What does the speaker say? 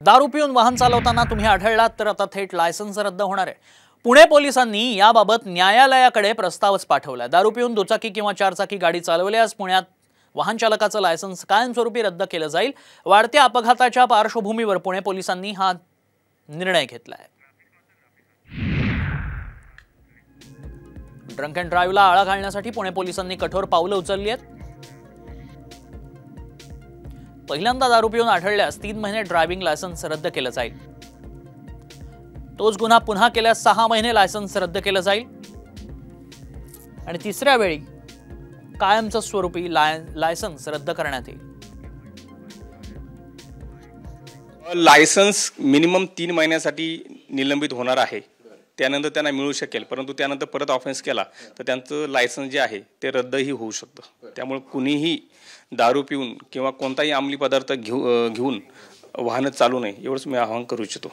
दारू पिऊन वाहन चालवताना तुम्ही आढळलात तर आता थेट लायसन्स रद्द होणार आहे। पुणे पोलिसांनी याबाबत न्यायालयाकडे प्रस्तावच पाठवला। दारू पिऊन दुचाकी किंवा चारचाकी गाडी चालवल्यास पुण्यात वाहन चालकाचं लायसन्स कायमस्वरूपी रद्द केलं जाईल। वाढत्या अपघाताच्या पार्श्वभूमीवर पुणे पोलिसांनी हा निर्णय घेतलाय। ड्रंक अँड ड्राईव्हला आळा घालण्यासाठी पुणे पोलिसांनी कठोर पावलं उचलली आहेत। पहिल्यांदा दारू पिऊन आढळल्यास 3 महिने ड्रायव्हिंग लायसन्स रद्द केलं जाईल। तोच गुन्हा पुन्हा केल्यास 6 महिने लायसन्स रद्द केलं जाईल आणि तिसऱ्या वेळी कायमचं स्वरूपी लायसन्स रद्द करण्यात येईल। लायसन्स मिनिमम 3 महिन्यासाठी निलंबित होणार आहे। त्यानंतर त्यांना मिळू शकेल, परंतु त्यानंतर परत ऑफेन्स केला तर त्यांचं लायसन्स जे आहे ते रद्दही होऊ शकतं। त्यामुळे कुणीही दारू पिऊन किंवा कोणताही अंमली पदार्थ घेऊन वाहन चालू नये एवढंच मी आवाहन करू इच्छितो।